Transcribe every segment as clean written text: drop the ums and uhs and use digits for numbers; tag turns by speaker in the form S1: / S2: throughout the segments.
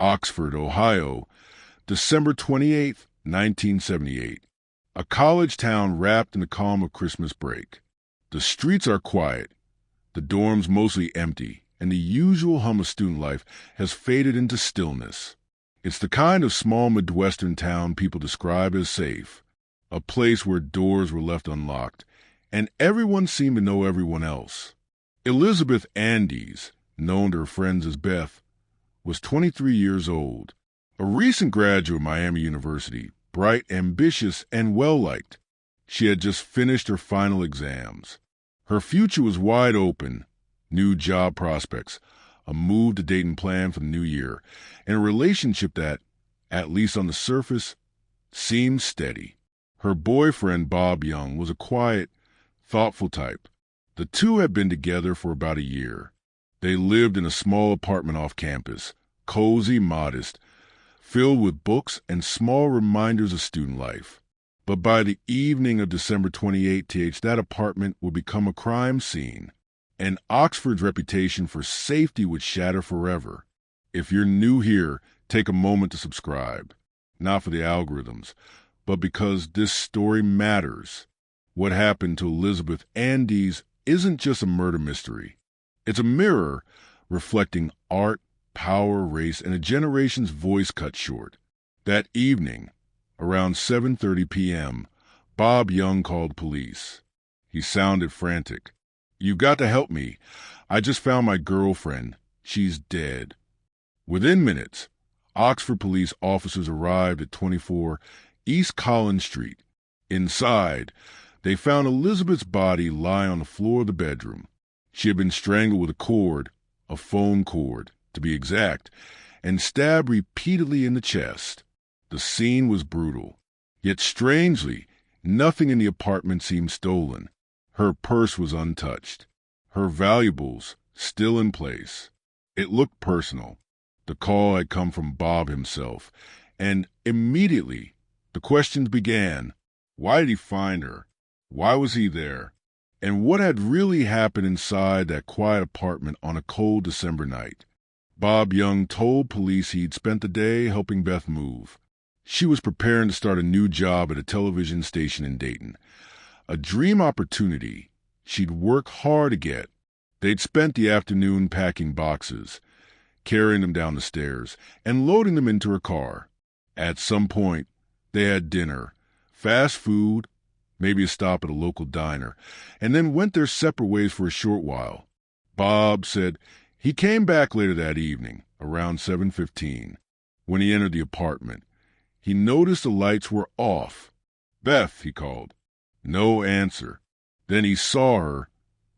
S1: Oxford, Ohio, December 28, 1978. A college town wrapped in the calm of Christmas break. The streets are quiet, the dorms mostly empty, and the usual hum of student life has faded into stillness. It's the kind of small Midwestern town people describe as safe, a place where doors were left unlocked, and everyone seemed to know everyone else. Elizabeth Andes, known to her friends as Beth, was 23 years old, a recent graduate of Miami University, bright, ambitious, and well-liked. She had just finished her final exams. Her future was wide open, new job prospects, a move to Dayton planned for the new year, and a relationship that, at least on the surface, seemed steady. Her boyfriend, Bob Young, was a quiet, thoughtful type. The two had been together for about a year. They lived in a small apartment off campus, cozy, modest, filled with books and small reminders of student life. But by the evening of December 28th, that apartment would become a crime scene, and Oxford's reputation for safety would shatter forever. If you're new here, take a moment to subscribe, not for the algorithms, but because this story matters. What happened to Elizabeth Andes isn't just a murder mystery. It's a mirror reflecting art, power, race, and a generation's voice cut short. That evening, around 7:30 p.m., Bob Young called police. He sounded frantic. "You've got to help me. I just found my girlfriend. She's dead." Within minutes, Oxford police officers arrived at 24 East Collins Street. Inside, they found Elizabeth's body lie on the floor of the bedroom. She had been strangled with a cord, a phone cord, to be exact, and stabbed repeatedly in the chest. The scene was brutal. Yet strangely, nothing in the apartment seemed stolen. Her purse was untouched. Her valuables still in place. It looked personal. The call had come from Bob himself, and immediately the questions began. Why did he find her? Why was he there? And what had really happened inside that quiet apartment on a cold December night? Bob Young told police he'd spent the day helping Beth move. She was preparing to start a new job at a television station in Dayton. A dream opportunity she'd worked hard to get. They'd spent the afternoon packing boxes, carrying them down the stairs, and loading them into her car. At some point, they had dinner, fast food, maybe a stop at a local diner, and then went their separate ways for a short while. Bob said he came back later that evening, around 7:15. When he entered the apartment, he noticed the lights were off. "Beth," he called. No answer. Then he saw her,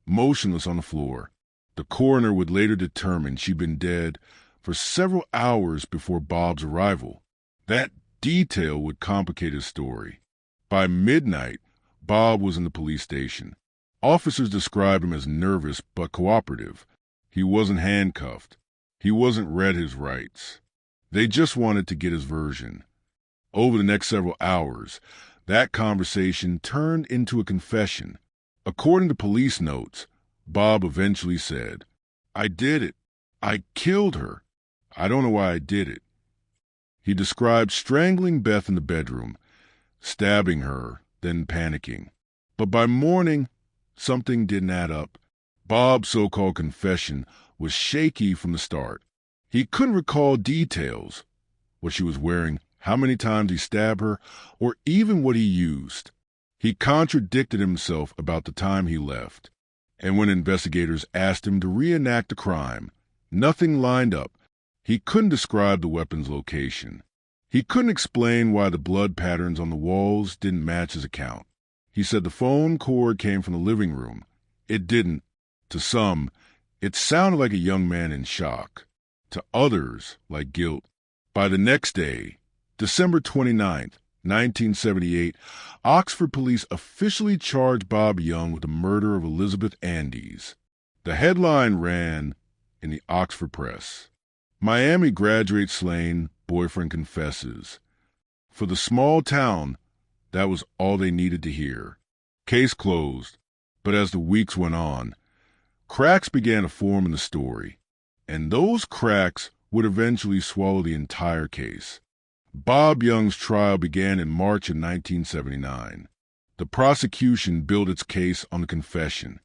S1: motionless on the floor. The coroner would later determine she'd been dead for several hours before Bob's arrival. That detail would complicate his story. By midnight, Bob was in the police station. Officers described him as nervous but cooperative. He wasn't handcuffed. He wasn't read his rights. They just wanted to get his version. Over the next several hours, that conversation turned into a confession. According to police notes, Bob eventually said, "I did it. I killed her. I don't know why I did it." He described strangling Beth in the bedroom, stabbing her, then panicking. But by morning, something didn't add up. Bob's so-called confession was shaky from the start. He couldn't recall details, what she was wearing, how many times he stabbed her, or even what he used. He contradicted himself about the time he left. And when investigators asked him to reenact the crime, nothing lined up. He couldn't describe the weapon's location. He couldn't explain why the blood patterns on the walls didn't match his account. He said the phone cord came from the living room. It didn't. To some, it sounded like a young man in shock. To others, like guilt. By the next day, December 29th, 1978, Oxford police officially charged Bob Young with the murder of Elizabeth Andes. The headline ran in the Oxford Press, "Miami graduate slain, boyfriend confesses." For the small town, that was all they needed to hear. Case closed. But as the weeks went on, cracks began to form in the story. And those cracks would eventually swallow the entire case. Bob Young's trial began in March of 1979. The prosecution built its case on the confession.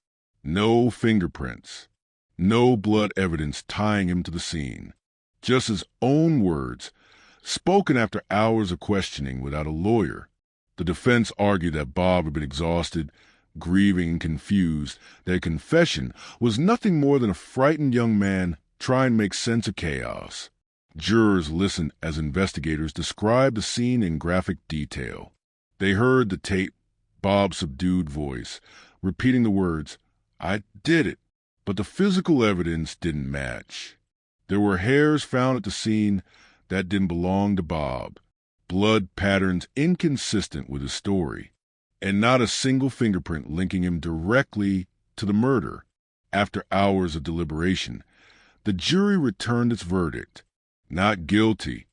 S1: No fingerprints. No blood evidence tying him to the scene. Just his own words, spoken after hours of questioning without a lawyer. The defense argued that Bob had been exhausted, grieving and confused, that a confession was nothing more than a frightened young man trying to make sense of chaos. Jurors listened as investigators described the scene in graphic detail. They heard the tape, Bob's subdued voice, repeating the words, "I did it," but the physical evidence didn't match. There were hairs found at the scene that didn't belong to Bob, blood patterns inconsistent with his story, and not a single fingerprint linking him directly to the murder. After hours of deliberation, the jury returned its verdict. Not guilty.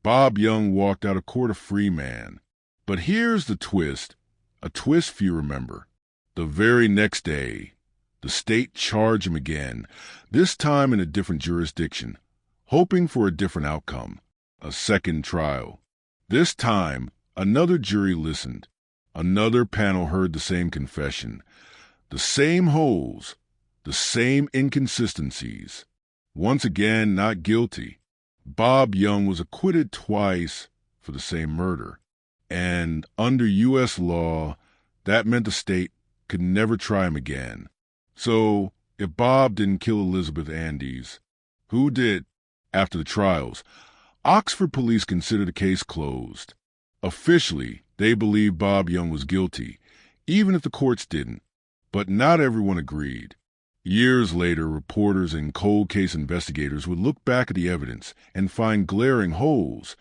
S1: Bob Young walked out of court a free man. But here's the twist, a twist few remember. The very next day, the state charged him again, this time in a different jurisdiction, hoping for a different outcome, a second trial. This time, another jury listened. Another panel heard the same confession, the same holes, the same inconsistencies. Once again, not guilty. Bob Young was acquitted twice for the same murder. And under U.S. law, that meant the state could never try him again. So, if Bob didn't kill Elizabeth Andes, who did? After the trials, Oxford police considered the case closed. Officially, they believed Bob Young was guilty, even if the courts didn't. But not everyone agreed. Years later, reporters and cold case investigators would look back at the evidence and find glaring holes,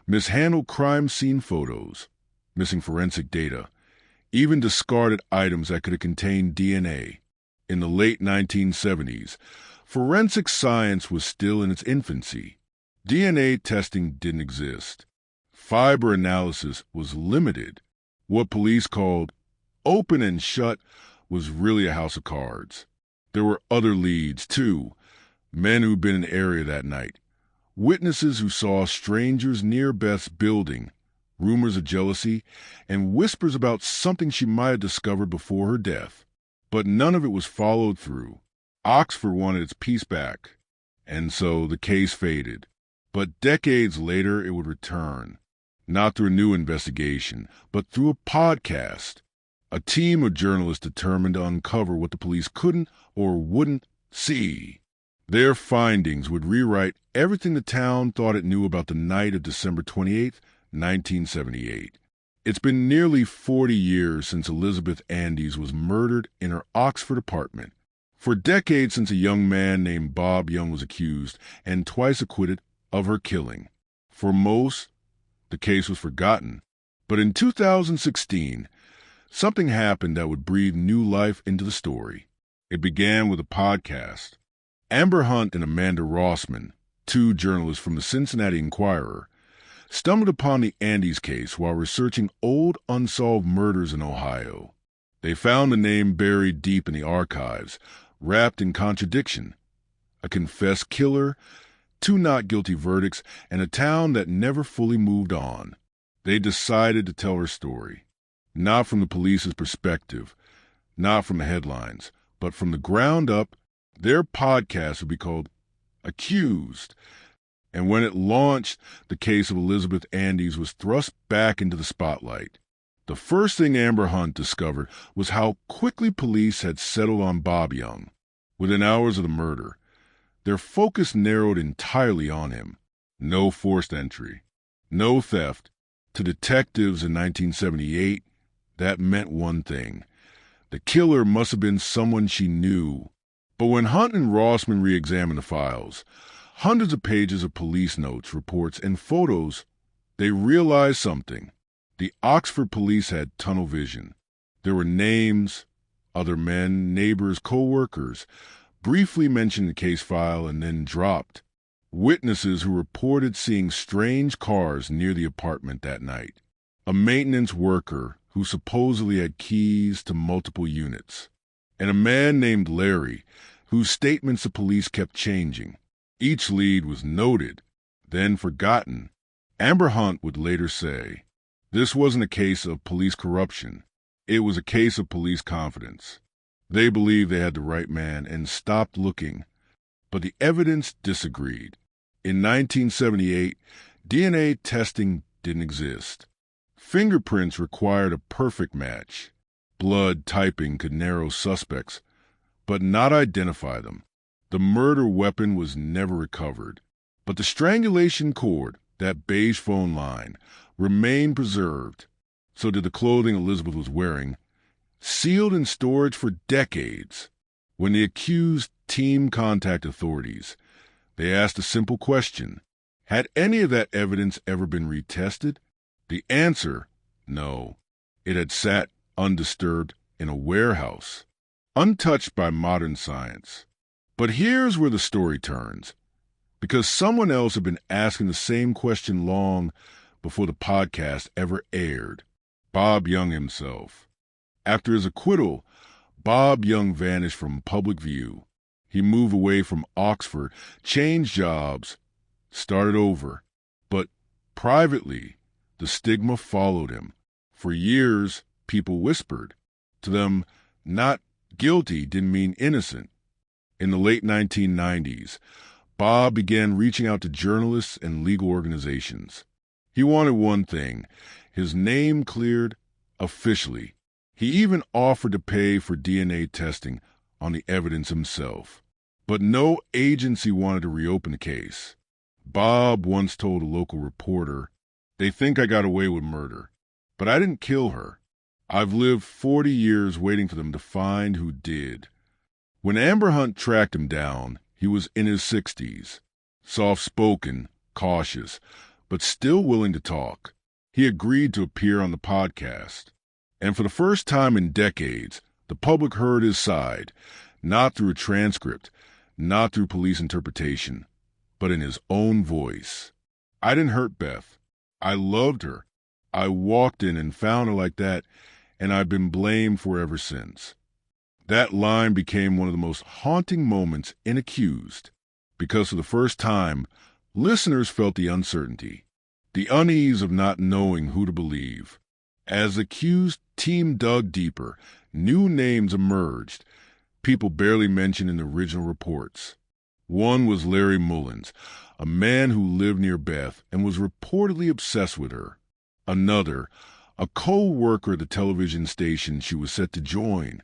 S1: mishandled crime scene photos, missing forensic data, even discarded items that could have contained DNA. In the late 1970s, forensic science was still in its infancy. DNA testing didn't exist. Fiber analysis was limited. What police called open and shut was really a house of cards. There were other leads, too. Men who'd been in the area that night. Witnesses who saw strangers near Beth's building. Rumors of jealousy and whispers about something she might have discovered before her death. But none of it was followed through. Oxford wanted its peace back. And so the case faded. But decades later, it would return. Not through a new investigation, but through a podcast. A team of journalists determined to uncover what the police couldn't or wouldn't see. Their findings would rewrite everything the town thought it knew about the night of December 28, 1978. It's been nearly 40 years since Elizabeth Andes was murdered in her Oxford apartment. For decades since a young man named Bob Young was accused and twice acquitted of her killing. For most, the case was forgotten. But in 2016, something happened that would breathe new life into the story. It began with a podcast. Amber Hunt and Amanda Rossman, two journalists from the Cincinnati Enquirer, stumbled upon the Andes case while researching old unsolved murders in Ohio. They found the name buried deep in the archives, wrapped in contradiction. A confessed killer, two not guilty verdicts, and a town that never fully moved on. They decided to tell her story. Not from the police's perspective, not from the headlines, but from the ground up. Their podcast would be called Accused. And when it launched, the case of Elizabeth Andes was thrust back into the spotlight. The first thing Amber Hunt discovered was how quickly police had settled on Bob Young. Within hours of the murder, their focus narrowed entirely on him. No forced entry, no theft. To detectives in 1978, that meant one thing. The killer must have been someone she knew. But when Hunt and Rossman re-examined the files, hundreds of pages of police notes, reports, and photos, they realized something. The Oxford police had tunnel vision. There were names, other men, neighbors, co-workers, briefly mentioned in the case file and then dropped. Witnesses who reported seeing strange cars near the apartment that night. A maintenance worker who supposedly had keys to multiple units. And a man named Larry, whose statements the police kept changing. Each lead was noted, then forgotten. Amber Hunt would later say, "This wasn't a case of police corruption. It was a case of police confidence. They believed they had the right man and stopped looking, but the evidence disagreed." In 1978, DNA testing didn't exist. Fingerprints required a perfect match. Blood typing could narrow suspects, but not identify them. The murder weapon was never recovered, but the strangulation cord, that beige phone line, remained preserved. So did the clothing Elizabeth was wearing, sealed in storage for decades. When the accused team contacted authorities, they asked a simple question: had any of that evidence ever been retested? The answer: no. It had sat undisturbed in a warehouse, untouched by modern science. But here's where the story turns, because someone else had been asking the same question long before the podcast ever aired. Bob Young himself. After his acquittal, Bob Young vanished from public view. He moved away from Oxford, changed jobs, started over. But privately, the stigma followed him. For years, people whispered. To them, not guilty didn't mean innocent. In the late 1990s, Bob began reaching out to journalists and legal organizations. He wanted one thing: his name cleared officially. He even offered to pay for DNA testing on the evidence himself. But no agency wanted to reopen the case. Bob once told a local reporter, "They think I got away with murder, but I didn't kill her. I've lived 40 years waiting for them to find who did." When Amber Hunt tracked him down, he was in his 60s, soft-spoken, cautious, but still willing to talk. He agreed to appear on the podcast. And for the first time in decades, the public heard his side, not through a transcript, not through police interpretation, but in his own voice. "I didn't hurt Beth. I loved her. I walked in and found her like that, and I've been blamed for ever since." That line became one of the most haunting moments in Accused, because for the first time, listeners felt the uncertainty, the unease of not knowing who to believe. As Accused team dug deeper, new names emerged, people barely mentioned in the original reports. One was Larry Mullins, a man who lived near Beth and was reportedly obsessed with her. Another, a co-worker at the television station she was set to join,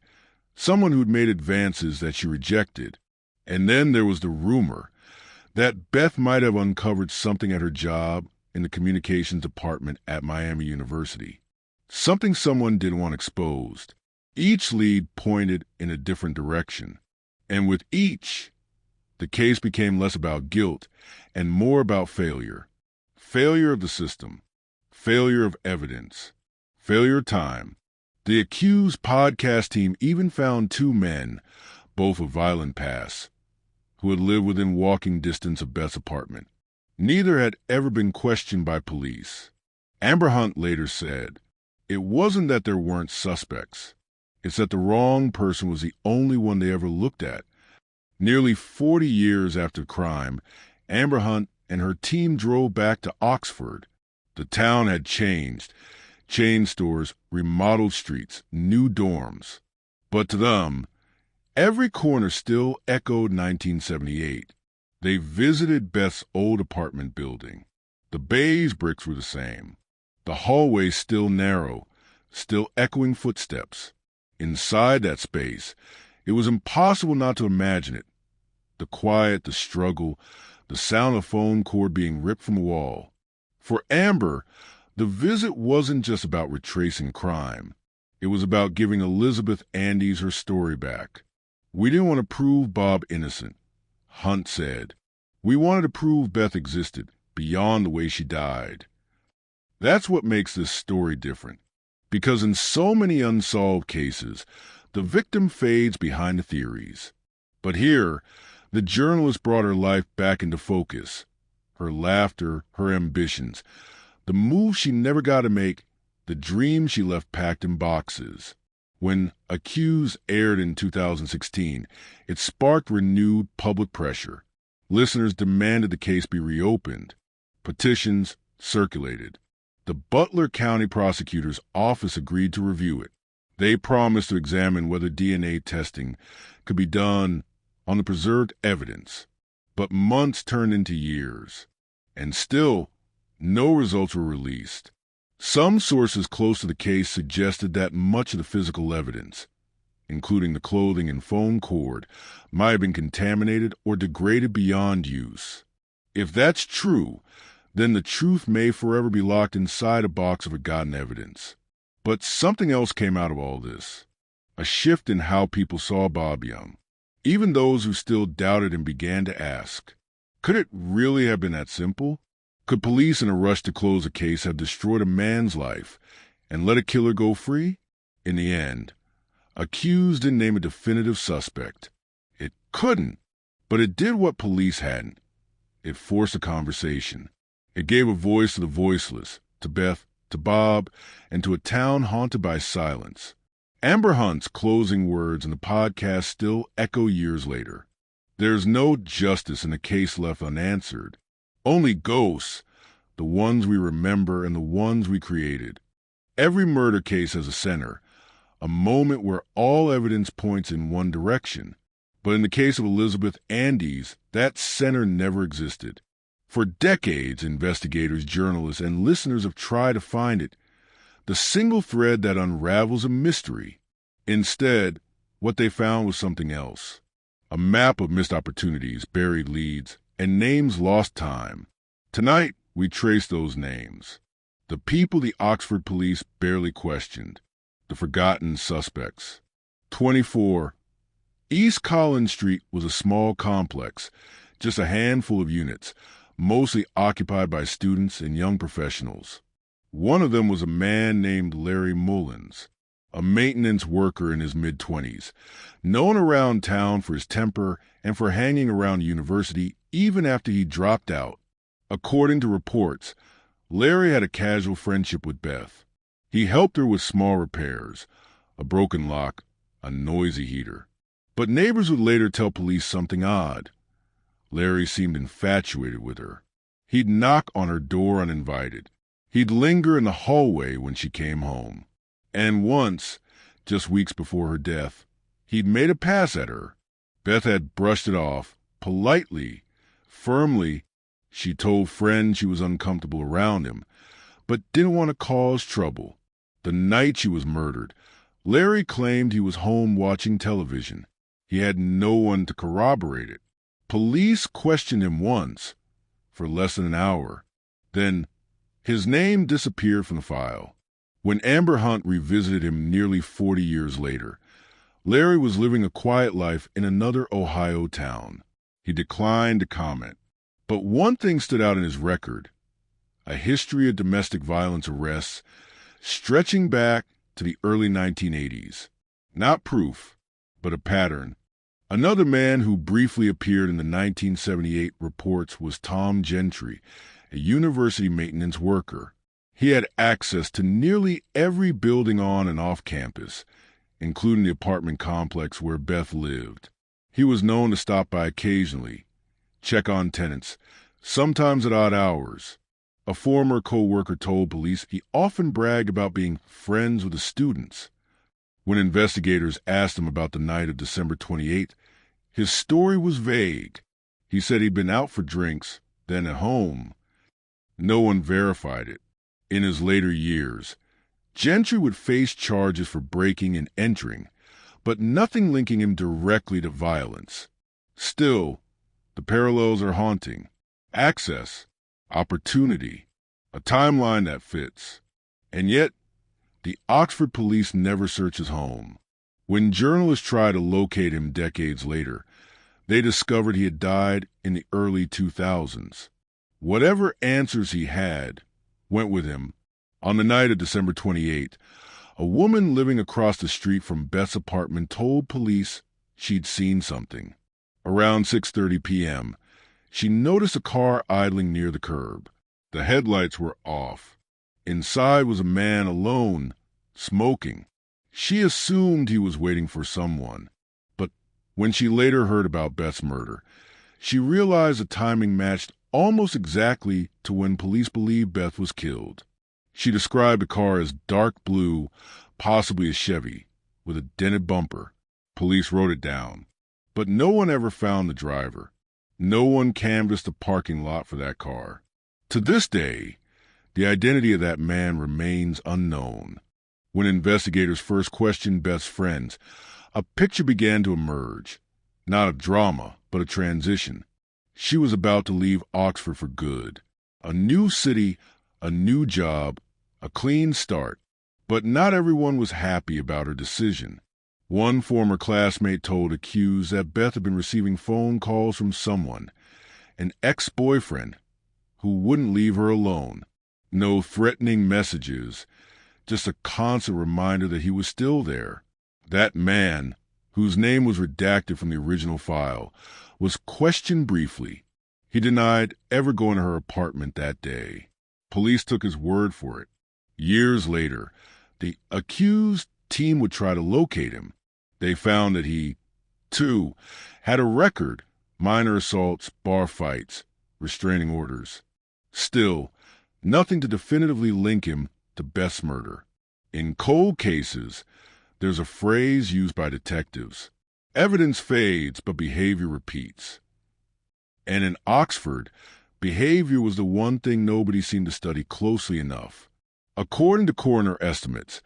S1: someone who'd made advances that she rejected. And then there was the rumor that Beth might have uncovered something at her job in the communications department at Miami University, something someone didn't want exposed. Each lead pointed in a different direction, and with each, the case became less about guilt and more about failure. Failure of the system, failure of evidence, failure of time. The Accused podcast team even found two men, both of violent past, who had lived within walking distance of Beth's apartment. Neither had ever been questioned by police. Amber Hunt later said, "It wasn't that there weren't suspects. It's that the wrong person was the only one they ever looked at." Nearly 40 years after the crime, Amber Hunt and her team drove back to Oxford. The town had changed. Chain stores, remodeled streets, new dorms. But to them, every corner still echoed 1978. They visited Beth's old apartment building. The beige bricks were the same. The hallway still narrow, still echoing footsteps. Inside that space, it was impossible not to imagine it. The quiet, the struggle, the sound of phone cord being ripped from a wall. For Amber, the visit wasn't just about retracing crime. It was about giving Elizabeth Andes her story back. "We didn't want to prove Bob innocent," Hunt said. "We wanted to prove Beth existed beyond the way she died." That's what makes this story different. Because in so many unsolved cases, the victim fades behind the theories. But here, the journalist brought her life back into focus. Her laughter, her ambitions, the moves she never got to make, the dreams she left packed in boxes. When Accused aired in 2016, it sparked renewed public pressure. Listeners demanded the case be reopened. Petitions circulated. The Butler County Prosecutor's Office agreed to review it. They promised to examine whether DNA testing could be done on the preserved evidence. But months turned into years, and still no results were released. Some sources close to the case suggested that much of the physical evidence, including the clothing and phone cord, might have been contaminated or degraded beyond use. If that's true, then the truth may forever be locked inside a box of forgotten evidence. But something else came out of all this, a shift in how people saw Bob Young. Even those who still doubted him began to ask, could it really have been that simple? Could police in a rush to close a case have destroyed a man's life and let a killer go free? In the end, accused didn't name a definitive suspect. It couldn't, but it did what police hadn't. It forced a conversation. It gave a voice to the voiceless, to Beth, to Bob, and to a town haunted by silence. Amber Hunt's closing words in the podcast still echo years later. There's no justice in a case left unanswered. Only ghosts, the ones we remember and the ones we created. Every murder case has a center, a moment where all evidence points in one direction. But in the case of Elizabeth Andes, that center never existed. For decades, investigators, journalists, and listeners have tried to find it, the single thread that unravels a mystery. Instead, what they found was something else. A map of missed opportunities, buried leads, and names lost time. Tonight, we trace those names. The people the Oxford police barely questioned. The forgotten suspects. 24. East Collins Street was a small complex, just a handful of units, mostly occupied by students and young professionals. One of them was a man named Larry Mullins, a maintenance worker in his mid-20s, known around town for his temper and for hanging around university even after he dropped out. According to reports, Larry had a casual friendship with Beth. He helped her with small repairs, a broken lock, a noisy heater. But neighbors would later tell police something odd. Larry seemed infatuated with her. He'd knock on her door uninvited. He'd linger in the hallway when she came home. And once, just weeks before her death, he'd made a pass at her. Beth had brushed it off, politely, firmly. She told friends she was uncomfortable around him, but didn't want to cause trouble. The night she was murdered, Larry claimed he was home watching television. He had no one to corroborate it. Police questioned him once, for less than an hour. Then his name disappeared from the file. When Amber Hunt revisited him nearly 40 years later, Larry was living a quiet life in another Ohio town. He declined to comment. But one thing stood out in his record: a history of domestic violence arrests stretching back to the early 1980s. Not proof, but a pattern. Another man who briefly appeared in the 1978 reports was Tom Gentry, a university maintenance worker. He had access to nearly every building on and off campus, including the apartment complex where Beth lived. He was known to stop by occasionally, check on tenants, sometimes at odd hours. A former co-worker told police he often bragged about being friends with the students. When investigators asked him about the night of December 28th, his story was vague. He said he'd been out for drinks, then at home. No one verified it. In his later years, Gentry would face charges for breaking and entering, but nothing linking him directly to violence. Still, the parallels are haunting. Access, opportunity, a timeline that fits. And yet, the Oxford police never search his home. When journalists tried to locate him decades later, they discovered he had died in the early 2000s. Whatever answers he had went with him. On the night of December 28th, a woman living across the street from Beth's apartment told police she'd seen something. Around 6:30 p.m., she noticed a car idling near the curb. The headlights were off. Inside was a man alone, smoking. She assumed he was waiting for someone. But when she later heard about Beth's murder, She realized the timing matched almost exactly to when police believed Beth was killed. She described the car as dark blue, possibly a Chevy, with a dented bumper. Police wrote it down. But no one ever found the driver. No one canvassed the parking lot for that car. To this day, the identity of that man remains unknown. When investigators first questioned Beth's friends, a picture began to emerge. Not a drama, but a transition. She was about to leave Oxford for good. A new city, a new job, a clean start. But not everyone was happy about her decision. One former classmate told accused that Beth had been receiving phone calls from someone, an ex-boyfriend, who wouldn't leave her alone. No threatening messages, just a constant reminder that he was still there. That man, whose name was redacted from the original file, was questioned briefly. He denied ever going to her apartment that day. Police took his word for it. Years later, the accused team would try to locate him. They found that he, too, had a record: minor assaults, bar fights, restraining orders. Still, nothing to definitively link him to Beth's murder. In cold cases, there's a phrase used by detectives: evidence fades, but behavior repeats. And in Oxford, behavior was the one thing nobody seemed to study closely enough. According to coroner estimates,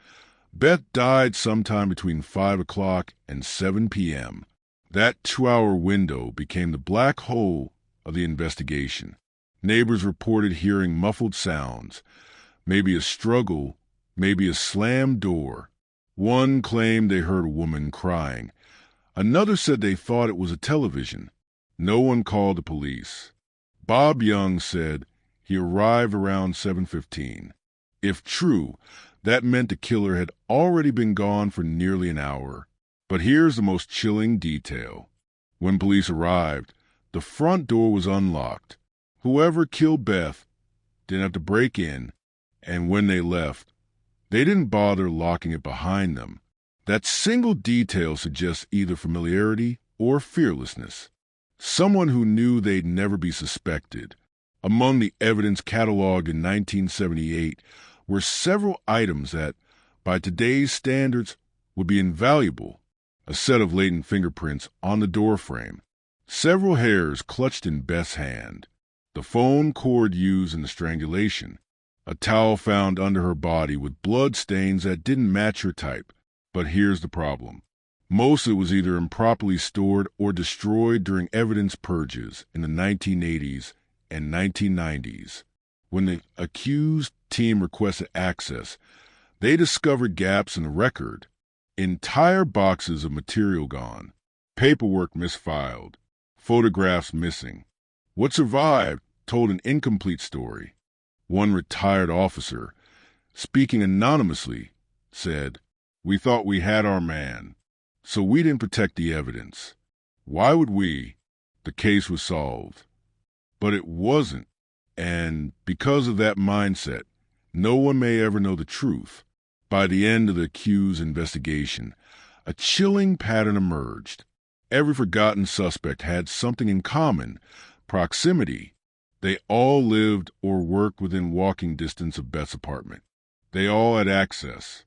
S1: Beth died sometime between 5 o'clock and 7 p.m. That 2-hour window became the black hole of the investigation. Neighbors reported hearing muffled sounds, maybe a struggle, maybe a slammed door. One claimed they heard a woman crying. Another said they thought it was a television. No one called the police. Bob Young said he arrived around 7:15. If true, that meant the killer had already been gone for nearly an hour. But here's the most chilling detail. When police arrived, the front door was unlocked. Whoever killed Beth didn't have to break in, and when they left, they didn't bother locking it behind them. That single detail suggests either familiarity or fearlessness. Someone who knew they'd never be suspected. Among the evidence cataloged in 1978 were several items that, by today's standards, would be invaluable. A set of latent fingerprints on the doorframe, several hairs clutched in Beth's hand, the phone cord used in the strangulation, a towel found under her body with blood stains that didn't match her type. But here's the problem. Most of it was either improperly stored or destroyed during evidence purges in the 1980s and 1990s. When the accused team requested access, they discovered gaps in the record. Entire boxes of material gone, paperwork misfiled, photographs missing. What survived told an incomplete story. One retired officer, speaking anonymously, said, "We thought we had our man, so we didn't protect the evidence. Why would we? The case was solved." But it wasn't. And because of that mindset, no one may ever know the truth. By the end of the accused's investigation, a chilling pattern emerged. Every forgotten suspect had something in common: proximity. They all lived or worked within walking distance of Beth's apartment. They all had access.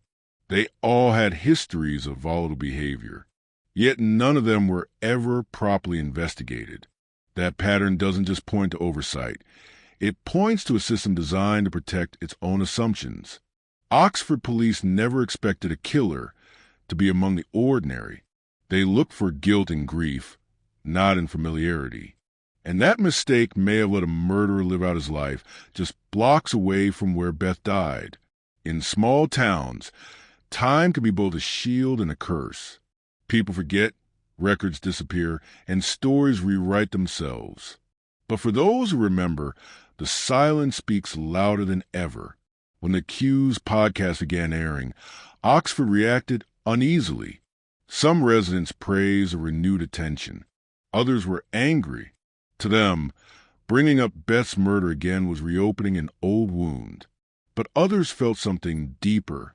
S1: They all had histories of volatile behavior. Yet none of them were ever properly investigated. That pattern doesn't just point to oversight. It points to a system designed to protect its own assumptions. Oxford police never expected a killer to be among the ordinary. They looked for guilt and grief, not in familiarity. And that mistake may have let a murderer live out his life just blocks away from where Beth died. In small towns, time can be both a shield and a curse. People forget, records disappear, and stories rewrite themselves. But for those who remember, the silence speaks louder than ever. When the Q's podcast began airing, Oxford reacted uneasily. Some residents praised a renewed attention. Others were angry. To them, bringing up Beth's murder again was reopening an old wound. But others felt something deeper: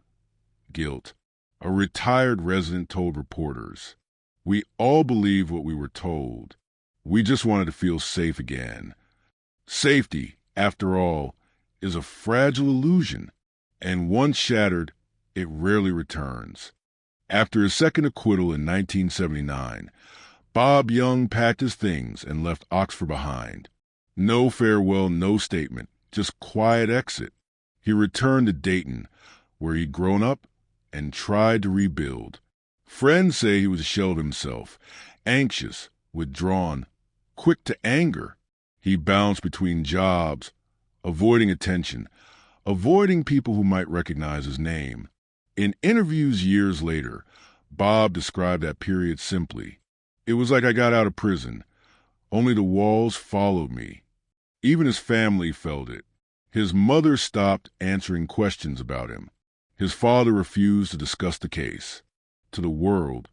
S1: guilt. A retired resident told reporters, "We all believe what we were told. We just wanted to feel safe again. Safety, after all, is a fragile illusion, and once shattered, it rarely returns. After his second acquittal in 1979, Bob Young packed his things and left Oxford behind. No farewell, no statement, just quiet exit. He returned to Dayton, where he'd grown up, and tried to rebuild. Friends say he was a shell of himself, anxious, withdrawn, quick to anger. He bounced between jobs, avoiding attention, avoiding people who might recognize his name. In interviews years later, Bob described that period simply. It was like I got out of prison, only the walls followed me. Even his family felt it. His mother stopped answering questions about him. His father refused to discuss the case. To the world,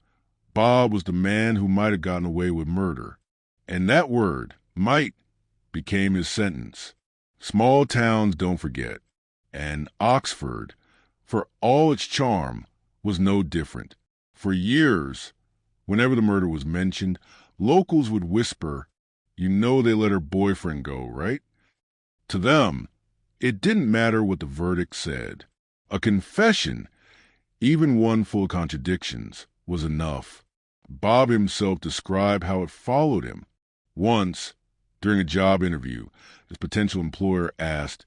S1: Bob was the man who might have gotten away with murder. And that word, might, became his sentence. Small towns don't forget. And Oxford, for all its charm, was no different. For years, whenever the murder was mentioned, locals would whisper, "You know they let her boyfriend go, right?" To them, it didn't matter what the verdict said. A confession, even one full of contradictions, was enough. Bob himself described how it followed him. Once, during a job interview, his potential employer asked,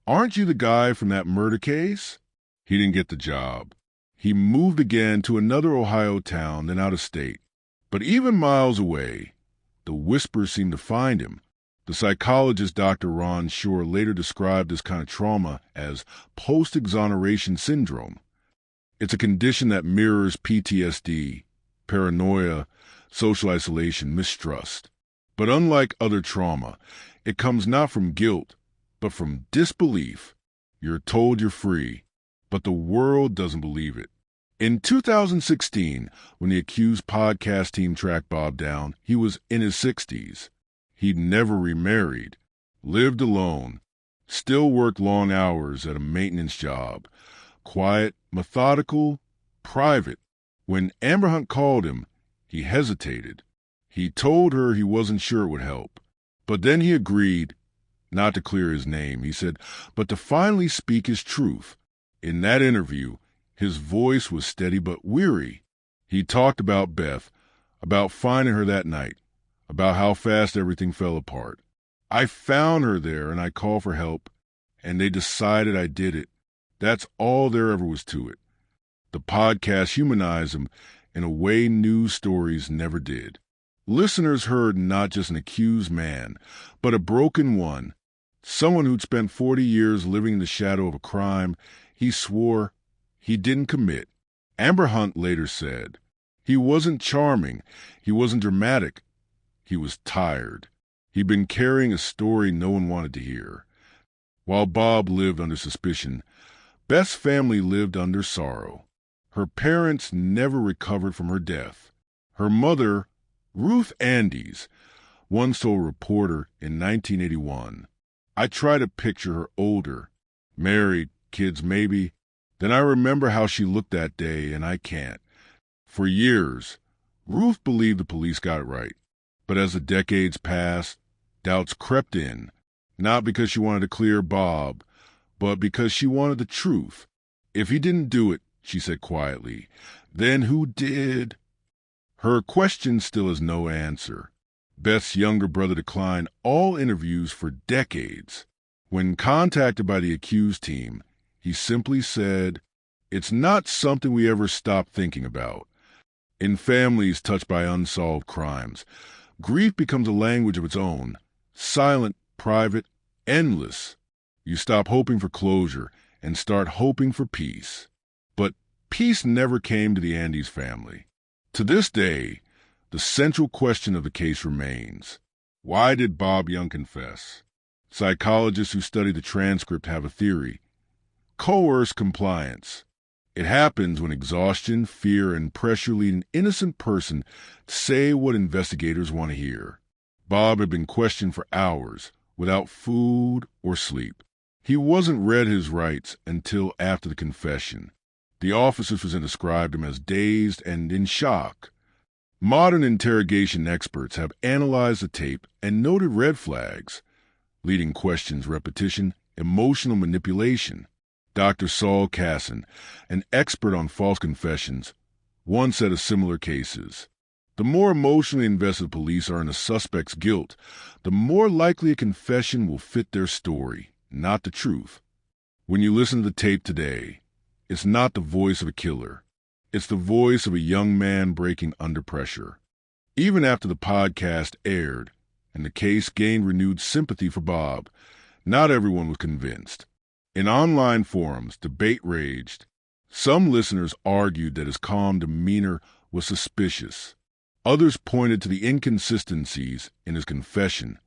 S1: "Aren't you the guy from that murder case?" He didn't get the job. He moved again to another Ohio town, then out of state. But even miles away, the whispers seemed to find him. The psychologist Dr. Ron Shore later described this kind of trauma as post-exoneration syndrome. It's a condition that mirrors PTSD, paranoia, social isolation, mistrust. But unlike other trauma, it comes not from guilt, but from disbelief. You're told you're free, but the world doesn't believe it. In 2016, when the Accused podcast team tracked Bob down, he was in his 60s. He'd never remarried, lived alone, still worked long hours at a maintenance job. Quiet, methodical, private. When Amber Hunt called him, he hesitated. He told her he wasn't sure it would help. But then he agreed, not to clear his name, he said, but to finally speak his truth. In that interview, his voice was steady but weary. He talked about Beth, about finding her that night, about how fast everything fell apart. "I found her there and I called for help, and they decided I did it. That's all there ever was to it." The podcast humanized him in a way news stories never did. Listeners heard not just an accused man, but a broken one, someone who'd spent 40 years living in the shadow of a crime he swore he didn't commit. Amber Hunt later said, "He wasn't charming, he wasn't dramatic, he was tired. He'd been carrying a story no one wanted to hear." While Bob lived under suspicion, Beth's family lived under sorrow. Her parents never recovered from her death. Her mother, Ruth Andes, once told a reporter in 1981, "I try to picture her older, married, kids maybe. Then I remember how she looked that day, and I can't." For years, Ruth believed the police got it right. But as the decades passed, doubts crept in, not because she wanted to clear Bob, but because she wanted the truth. "If he didn't do it," she said quietly, "then who did?" Her question still has no answer. Beth's younger brother declined all interviews for decades. When contacted by the Accused team, he simply said, "It's not something we ever stopped thinking about." In families touched by unsolved crimes, grief becomes a language of its own, silent, private, endless. You stop hoping for closure and start hoping for peace. But peace never came to the Andes family. To this day, the central question of the case remains: why did Bob Young confess? Psychologists who study the transcript have a theory: coerced compliance. It happens when exhaustion, fear, and pressure lead an innocent person to say what investigators want to hear. Bob had been questioned for hours, without food or sleep. He wasn't read his rights until after the confession. The officers present described him as dazed and in shock. Modern interrogation experts have analyzed the tape and noted red flags: leading questions, repetition, emotional manipulation. Dr. Saul Kassan, an expert on false confessions, once said of similar cases, "The more emotionally invested police are in a suspect's guilt, the more likely a confession will fit their story, not the truth." When you listen to the tape today, it's not the voice of a killer. It's the voice of a young man breaking under pressure. Even after the podcast aired and the case gained renewed sympathy for Bob, not everyone was convinced. In online forums, debate raged. Some listeners argued that his calm demeanor was suspicious. Others pointed to the inconsistencies in his confession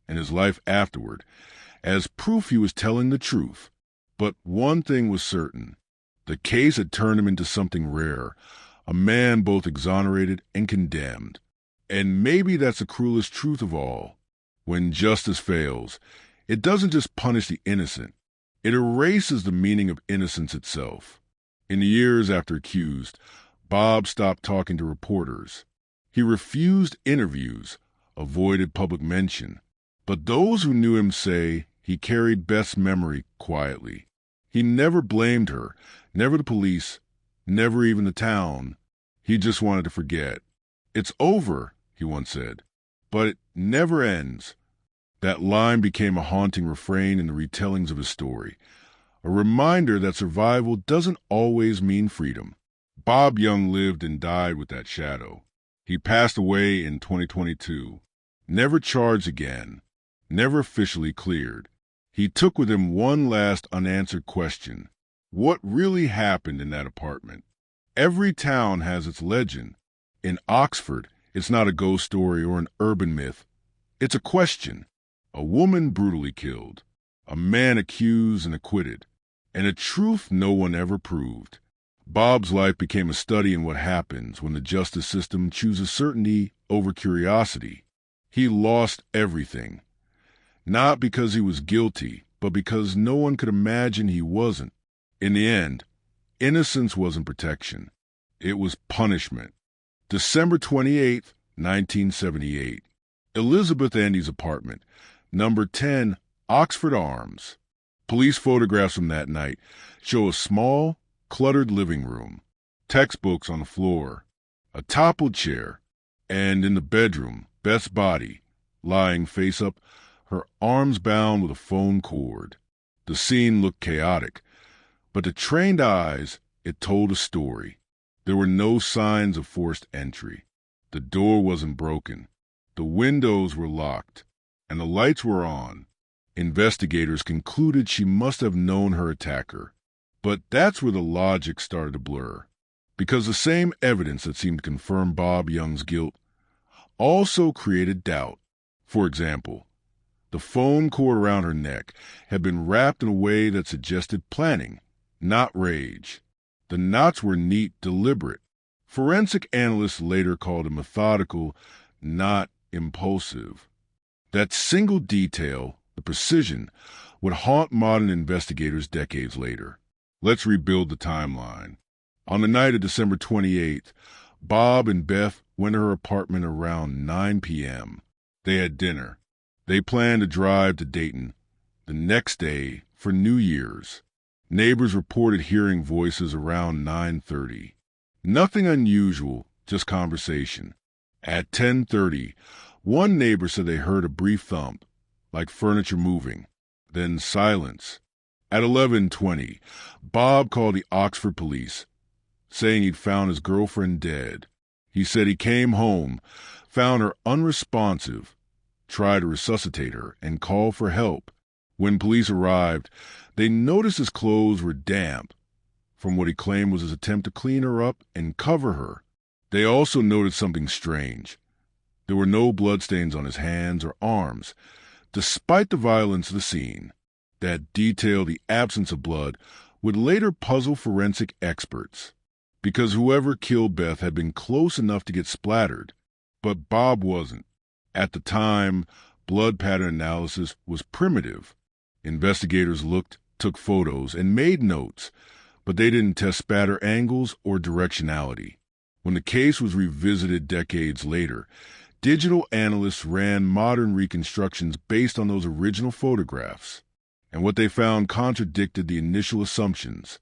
S1: and his life afterward as proof he was telling the truth. But one thing was certain: the case had turned him into something rare, a man both exonerated and condemned. And maybe that's the cruelest truth of all. When justice fails, it doesn't just punish the innocent, it erases the meaning of innocence itself. In the years after accused, Bob stopped talking to reporters. He refused interviews, avoided public mention. But those who knew him say he carried Beth's memory quietly. He never blamed her, never the police, never even the town. He just wanted to forget. "It's over," he once said, "but it never ends." That line became a haunting refrain in the retellings of his story, a reminder that survival doesn't always mean freedom. Bob Young lived and died with that shadow. He passed away in 2022, never charged again, never officially cleared. He took with him one last unanswered question: what really happened in that apartment? Every town has its legend. In Oxford, it's not a ghost story or an urban myth. It's a question. A woman brutally killed, a man accused and acquitted, and a truth no one ever proved. Bob's life became a study in what happens when the justice system chooses certainty over curiosity. He lost everything. Not because he was guilty, but because no one could imagine he wasn't. In the end, innocence wasn't protection. It was punishment. December 28th, 1978. Elizabeth Andy's apartment, number 10, Oxford Arms. Police photographs from that night show a small, cluttered living room, textbooks on the floor, a toppled chair, and in the bedroom, Beth's body, lying face up, her arms bound with a phone cord. The scene looked chaotic, but to trained eyes, it told a story. There were no signs of forced entry. The door wasn't broken. The windows were locked, and the lights were on. Investigators concluded she must have known her attacker. But that's where the logic started to blur, because the same evidence that seemed to confirm Bob Young's guilt also created doubt. For example, the phone cord around her neck had been wrapped in a way that suggested planning, not rage. The knots were neat, deliberate. Forensic analysts later called it methodical, not impulsive. That single detail, the precision, would haunt modern investigators decades later. Let's rebuild the timeline. On the night of December 28th, Bob and Beth went to her apartment around 9 p.m. They had dinner. They planned to drive to Dayton the next day for New Year's. Neighbors reported hearing voices around 9:30. Nothing unusual, just conversation. At 10:30, one neighbor said they heard a brief thump, like furniture moving, then silence. At 11:20, Bob called the Oxford police, saying he'd found his girlfriend dead. He said he came home, found her unresponsive, tried to resuscitate her, and called for help. When police arrived, they noticed his clothes were damp from what he claimed was his attempt to clean her up and cover her. They also noted something strange. There were no bloodstains on his hands or arms, despite the violence of the scene. That detail, the absence of blood, would later puzzle forensic experts, because whoever killed Beth had been close enough to get splattered, but Bob wasn't. At the time, blood pattern analysis was primitive. Investigators looked, took photos, and made notes, but they didn't test spatter angles or directionality. When the case was revisited decades later, digital analysts ran modern reconstructions based on those original photographs, and what they found contradicted the initial assumptions.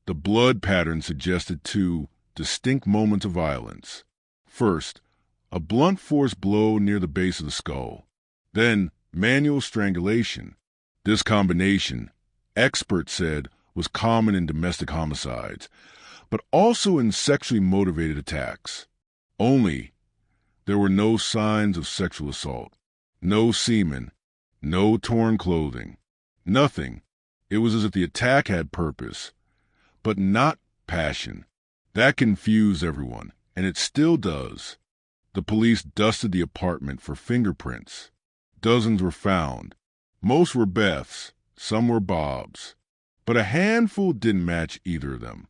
S1: The blood pattern suggested two distinct moments of violence. First, a blunt force blow near the base of the skull. Then, manual strangulation. This combination, experts said, was common in domestic homicides, but also in sexually motivated attacks. Only, there were no signs of sexual assault, no semen, no torn clothing, nothing. It was as if the attack had purpose, but not passion. That confused everyone, and it still does. The police dusted the apartment for fingerprints. Dozens were found. Most were Beth's, some were Bob's, but a handful didn't match either of them.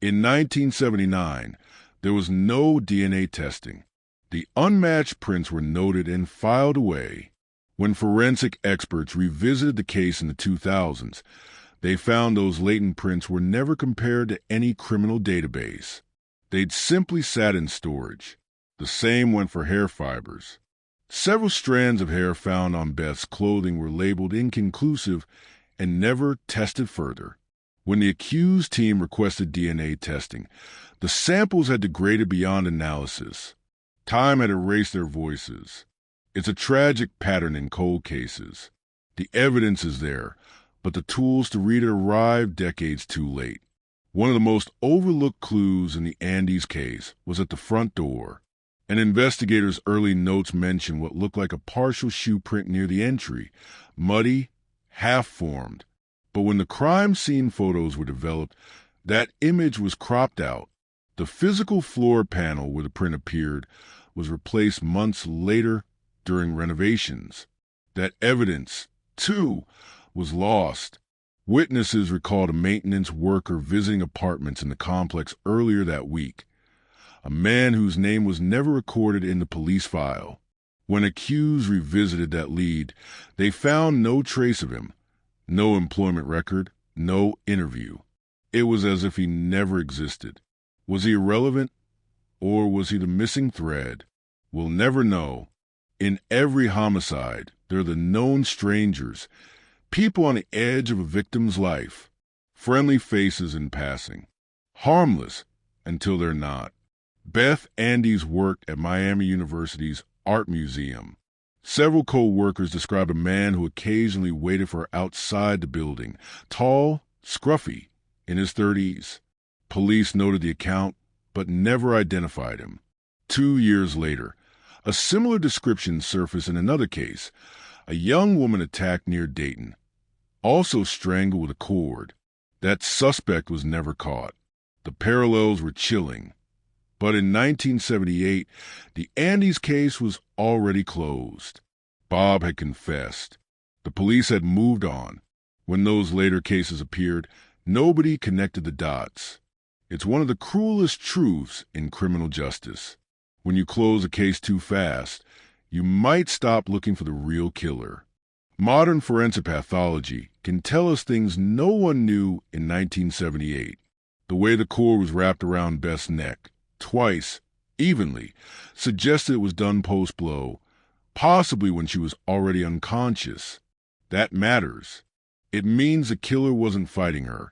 S1: In 1979, there was no DNA testing. The unmatched prints were noted and filed away. When forensic experts revisited the case in the 2000s, they found those latent prints were never compared to any criminal database. They'd simply sat in storage. The same went for hair fibers. Several strands of hair found on Beth's clothing were labeled inconclusive and never tested further. When the accused team requested DNA testing, the samples had degraded beyond analysis. Time had erased their voices. It's a tragic pattern in cold cases. The evidence is there, but the tools to read it arrived decades too late. One of the most overlooked clues in the Andes case was at the front door. An investigator's early notes mentioned what looked like a partial shoe print near the entry, muddy, half-formed. But when the crime scene photos were developed, that image was cropped out. The physical floor panel where the print appeared was replaced months later during renovations. That evidence, too, was lost. Witnesses recalled a maintenance worker visiting apartments in the complex earlier that week, a man whose name was never recorded in the police file. When accused revisited that lead, they found no trace of him, no employment record, no interview. It was as if he never existed. Was he irrelevant, or was he the missing thread? We'll never know. In every homicide, there are the known strangers, people on the edge of a victim's life, friendly faces in passing, harmless until they're not. Beth Andes worked at Miami University's Art Museum. Several co-workers described a man who occasionally waited for her outside the building, tall, scruffy, in his 30s. Police noted the account, but never identified him. 2 years later, a similar description surfaced in another case, a young woman attacked near Dayton, also strangled with a cord. That suspect was never caught. The parallels were chilling. But in 1978, the Andes case was already closed. Bob had confessed. The police had moved on. When those later cases appeared, nobody connected the dots. It's one of the cruelest truths in criminal justice. When you close a case too fast, you might stop looking for the real killer. Modern forensic pathology can tell us things no one knew in 1978. The way the cord was wrapped around Beth's neck, twice, evenly, suggested it was done post-blow, possibly when she was already unconscious. That matters. It means the killer wasn't fighting her.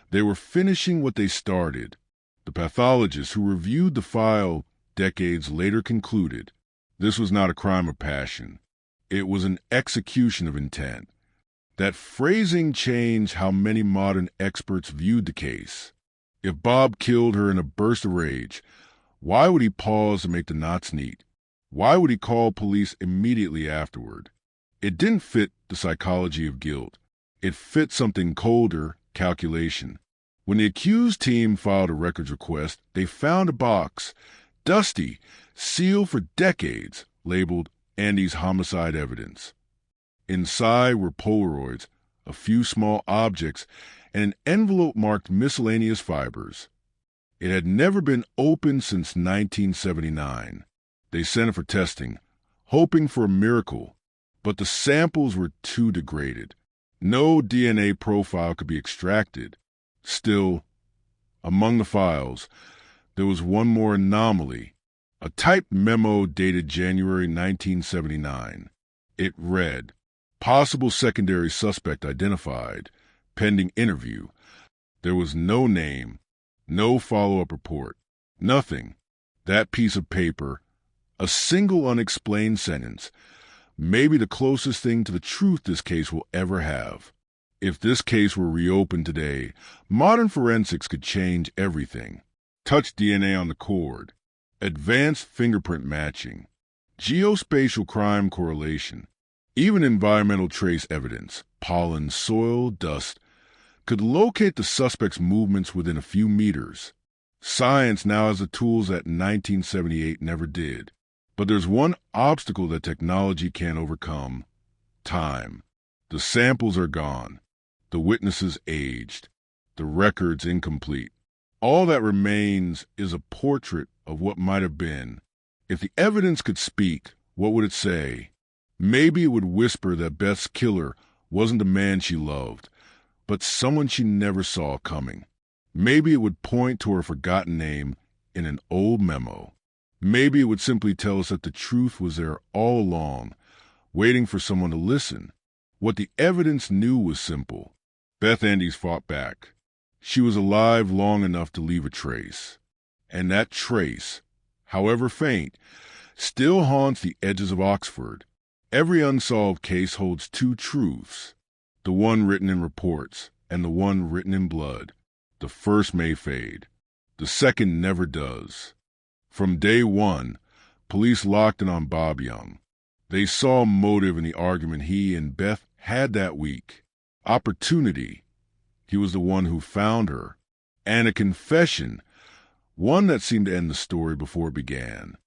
S1: They were finishing what they started. The pathologist who reviewed the file decades later concluded this was not a crime of passion. It was an execution of intent. That phrasing changed how many modern experts viewed the case. If Bob killed her in a burst of rage, why would he pause to make the knots neat? Why would he call police immediately afterward? It didn't fit the psychology of guilt. It fit something colder, calculation. When the accused team filed a records request, they found a box, dusty, sealed for decades, labeled Andes homicide evidence. Inside were Polaroids, a few small objects, and an envelope marked miscellaneous fibers. It had never been opened since 1979. They sent it for testing, hoping for a miracle, but the samples were too degraded. No DNA profile could be extracted. Still, among the files, there was one more anomaly. A typed memo dated January 1979. It read, "Possible secondary suspect identified. Pending interview." There was no name, no follow-up report, nothing. That piece of paper, a single unexplained sentence, maybe the closest thing to the truth this case will ever have. If this case were reopened today, modern forensics could change everything. Touch DNA on the cord, advanced fingerprint matching, geospatial crime correlation, even environmental trace evidence, pollen, soil, dust, could locate the suspect's movements within a few meters. Science now has the tools that 1978 never did. But there's one obstacle that technology can't overcome: time. The samples are gone. The witnesses aged. The records incomplete. All that remains is a portrait of what might have been. If the evidence could speak, what would it say? Maybe it would whisper that Beth's killer wasn't the man she loved, but someone she never saw coming. Maybe it would point to her forgotten name in an old memo. Maybe it would simply tell us that the truth was there all along, waiting for someone to listen. What the evidence knew was simple. Beth Andes fought back. She was alive long enough to leave a trace. And that trace, however faint, still haunts the edges of Oxford. Every unsolved case holds two truths: the one written in reports and the one written in blood. The first may fade. The second never does. From day one, police locked in on Bob Young. They saw motive in the argument he and Beth had that week. Opportunity. He was the one who found her. And a confession, one that seemed to end the story before it began.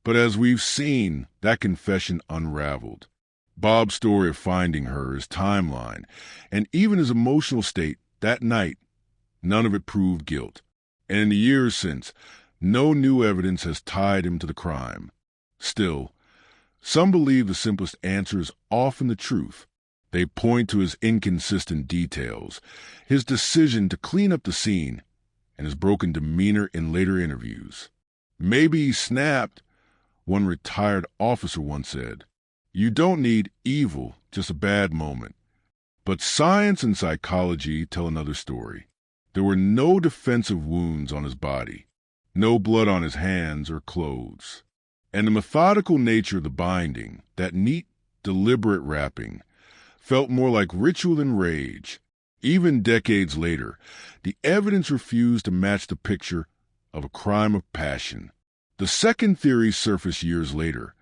S1: But as we've seen, that confession unraveled. Bob's story of finding her, his timeline, and even his emotional state that night, none of it proved guilt. And in the years since, no new evidence has tied him to the crime. Still, some believe the simplest answer is often the truth. They point to his inconsistent details, his decision to clean up the scene, and his broken demeanor in later interviews. Maybe he snapped. One retired officer once said, "You don't need evil, just a bad moment." But science and psychology tell another story. There were no defensive wounds on his body, no blood on his hands or clothes. And the methodical nature of the binding, that neat, deliberate wrapping, felt more like ritual than rage. Even decades later, the evidence refused to match the picture of a crime of passion. The second theory surfaced years later,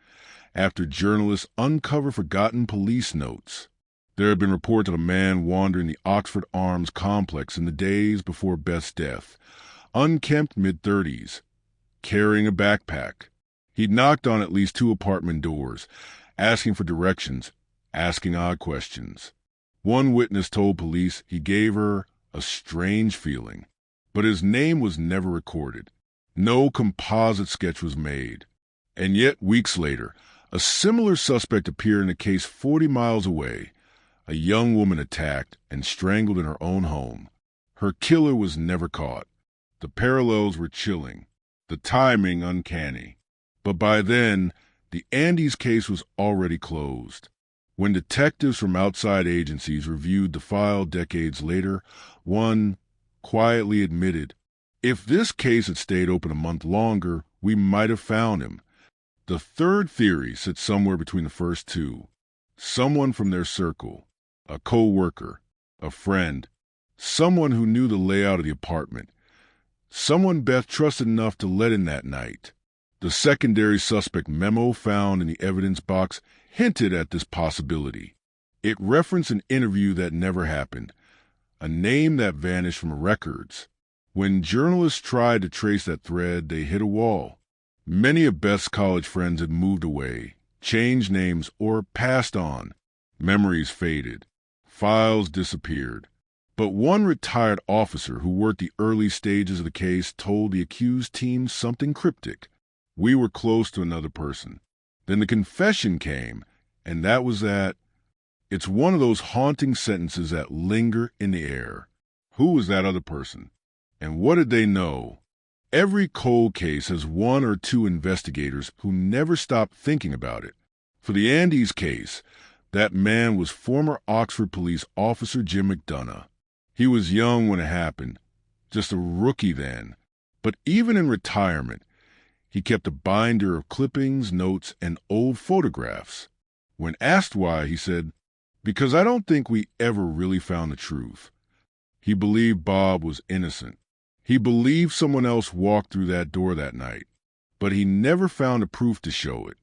S1: after journalists uncovered forgotten police notes. There had been reports of a man wandering the Oxford Arms complex in the days before Beth's death, unkempt mid-30s, carrying a backpack. He'd knocked on at least 2 apartment doors, asking for directions, asking odd questions. One witness told police he gave her a strange feeling, but his name was never recorded. No composite sketch was made. And yet, weeks later, a similar suspect appeared in a case 40 miles away. A young woman attacked and strangled in her own home. Her killer was never caught. The parallels were chilling, the timing uncanny. But by then, the Andes case was already closed. When detectives from outside agencies reviewed the file decades later, one quietly admitted, "If this case had stayed open a month longer, we might have found him." The third theory sits somewhere between the first two. Someone from their circle, a co-worker, a friend, someone who knew the layout of the apartment, someone Beth trusted enough to let in that night. The secondary suspect memo found in the evidence box hinted at this possibility. It referenced an interview that never happened, a name that vanished from records. When journalists tried to trace that thread, they hit a wall. Many of Beth's college friends had moved away, changed names, or passed on. Memories faded. Files disappeared. But one retired officer who worked the early stages of the case told the accused team something cryptic. "We were close to another person." Then the confession came, and that was that. It's one of those haunting sentences that linger in the air. Who was that other person? And what did they know? Every cold case has one or two investigators who never stop thinking about it. For the Andes case, that man was former Oxford police officer Jim McDonough. He was young when it happened, just a rookie then. But even in retirement, he kept a binder of clippings, notes, and old photographs. When asked why, he said, "Because I don't think we ever really found the truth." He believed Bob was innocent. He believed someone else walked through that door that night, but he never found the proof to show it.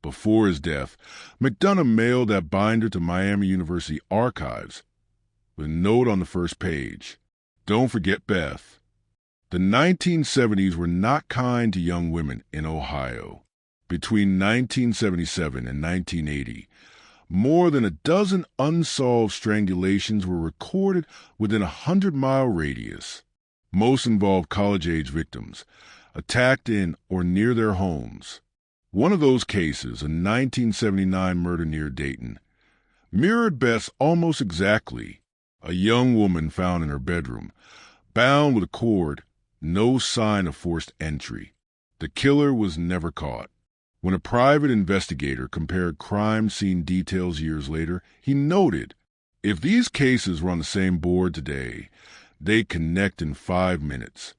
S1: Before his death, McDonough mailed that binder to Miami University archives with a note on the first page: "Don't forget Beth." The 1970s were not kind to young women in Ohio. Between 1977 and 1980, more than a dozen unsolved strangulations were recorded within a 100-mile radius. Most involved college-age victims, attacked in or near their homes. One of those cases, a 1979 murder near Dayton, mirrored Beth's almost exactly. A young woman found in her bedroom, bound with a cord, no sign of forced entry. The killer was never caught. When a private investigator compared crime scene details years later, he noted, if these cases were on the same board today, they'd connect in 5 minutes.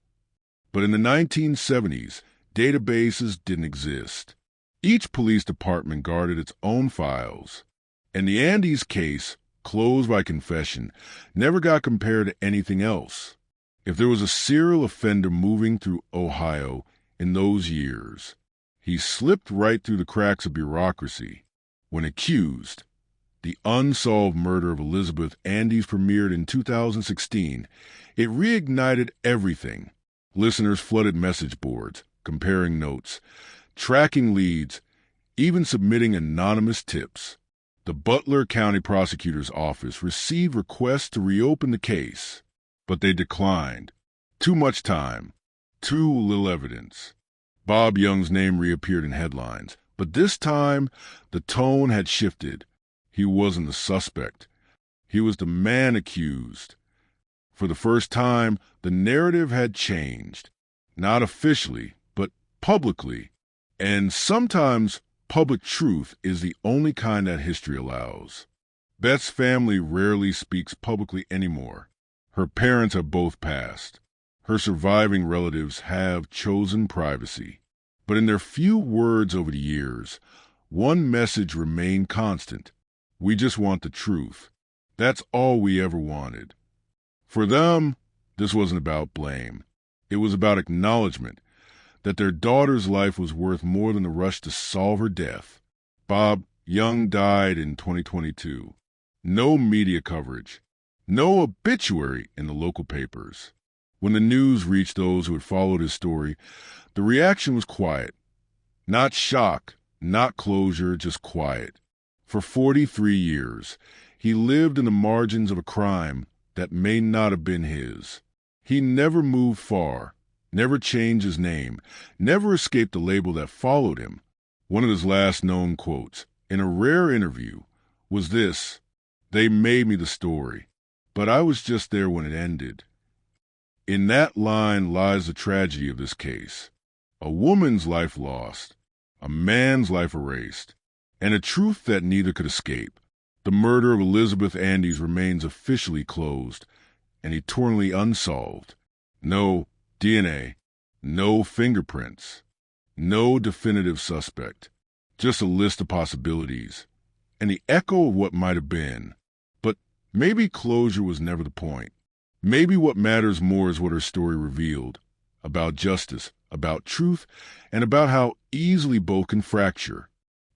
S1: But in the 1970s, databases didn't exist. Each police department guarded its own files. And the Andes case, closed by confession, never got compared to anything else. If there was a serial offender moving through Ohio in those years, he slipped right through the cracks of bureaucracy. When Accused, the unsolved murder of Elizabeth Andes, premiered in 2016, it reignited everything. Listeners flooded message boards, comparing notes, tracking leads, even submitting anonymous tips. The Butler County Prosecutor's Office received requests to reopen the case, but they declined. Too much time, too little evidence. Bob Young's name reappeared in headlines, but this time the tone had shifted. He wasn't the suspect. He was the man accused. For the first time, the narrative had changed. Not officially, but publicly. And sometimes public truth is the only kind that history allows. Beth's family rarely speaks publicly anymore. Her parents have both passed. Her surviving relatives have chosen privacy. But in their few words over the years, one message remained constant. We just want the truth. That's all we ever wanted. For them, this wasn't about blame. It was about acknowledgement that their daughter's life was worth more than the rush to solve her death. Bob Young died in 2022. No media coverage. No obituary in the local papers. When the news reached those who had followed his story, the reaction was quiet. Not shock, not closure, just quiet. For 43 years, he lived in the margins of a crime that may not have been his. He never moved far, never changed his name, never escaped the label that followed him. One of his last known quotes, in a rare interview, was this: "They made me the story, but I was just there when it ended." In that line lies the tragedy of this case. A woman's life lost, a man's life erased, and a truth that neither could escape. The murder of Elizabeth Andes remains officially closed and eternally unsolved. No DNA, no fingerprints, no definitive suspect, just a list of possibilities, and the echo of what might have been. But maybe closure was never the point. Maybe what matters more is what her story revealed, about justice, about truth, and about how easily both can fracture.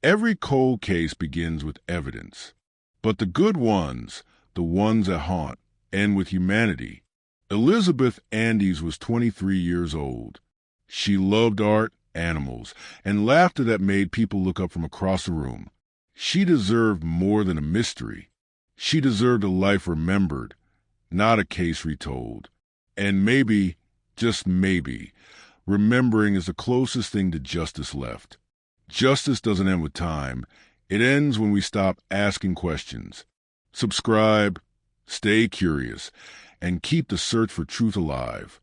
S1: Every cold case begins with evidence, but the good ones, the ones that haunt, end with humanity. Elizabeth Andes was 23 years old. She loved art, animals, and laughter that made people look up from across the room. She deserved more than a mystery. She deserved a life remembered, not a case retold. And maybe, just maybe, remembering is the closest thing to justice left. Justice doesn't end with time. It ends when we stop asking questions. Subscribe, stay curious, and keep the search for truth alive.